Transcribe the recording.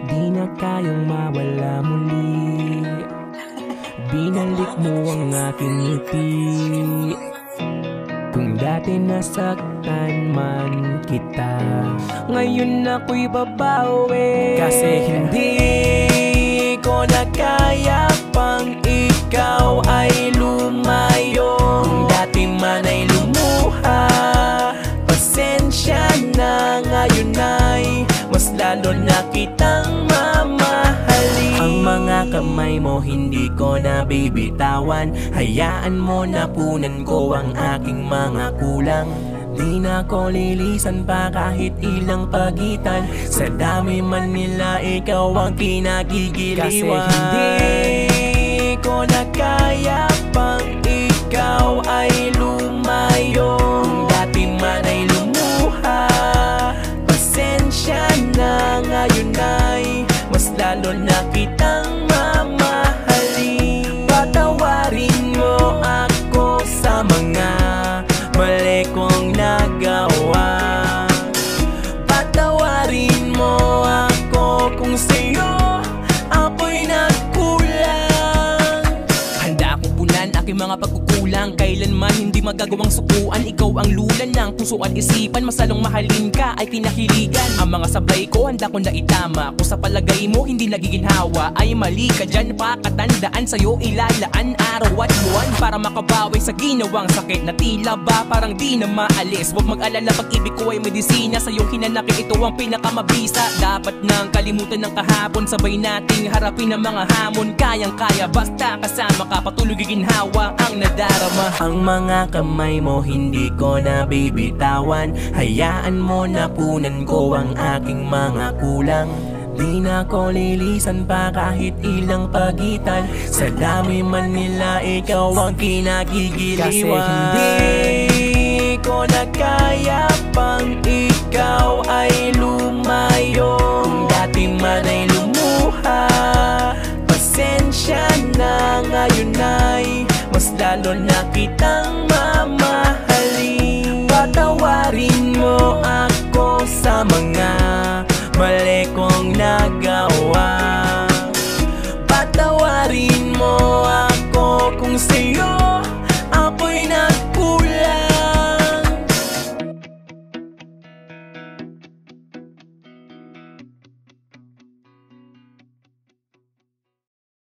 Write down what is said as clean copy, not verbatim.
Di na kayang mawala muli. Binalik mo ang aking ngiti. Kung dati nasaktan man kita, ngayon ako'y babawi. Kasi hindi ko na kaya pang ikaw ay lumayo. Kung dati man ay lumuha, pasensya na, ngayon ay mas lalo na kitang mamahalin. Ang mga kamay mo hindi ko na bibitawan. Hayaan mo na punan ko ang aking mga kulang. Di na ko lilisan pa kahit ilang pagitan. Sa dami man nila ikaw ang kinagigiliwan. Kasi hindi ko na kaya pang ikaw ay lumayo. Kung dati man ay lumuha, pasensya na, ngayon ay mas lalo na kitang mamahalin. Patawarin mo ako sa mga mali kong nagawa. Patawarin mo ako kung sa'yo ako'y nagkulang. Handa akong punan aking mga pagkukulang. Kailanman hindi magagawang sukuan. Ikaw ang lulan ng puso at isipan. Masalong mahalin ka ay kinahiligan. Ang mga sablay ko handa ko na itama. Kung sa palagay mo hindi nagiginhawa, ay mali ka dyan. Pakatandaan sa'yo ilalaan araw at buwan para makabawi sa ginawang sakit na tila ba parang di na maalis. Huwag mag-alala, pag-ibig ko ay medisina. Sa'yong hinanakit ito ang pinakamabisa. Dapat nang kalimutan ng kahapon, sabay nating harapin ang mga hamon. Kayang-kaya basta kasama ka, patuloy giginhawa ang nadarama. Ang mga kamay mo hindi ko na bibitawan. Hayaan mo na punan ko ang aking mga kulang. Di na ko lilisan pa kahit ilang pagitan. Sa dami man nila ikaw ang kinagigiliwan. Kasi hindi ko na kaya pang ikaw ay lumayo. Kung dati man ay lumuha, pasensya na, ngayon ay mas lalo na kitang mamahalin. Patawarin mo ako sa mga mali kong nagawa. Patawarin mo ako kung sa'yo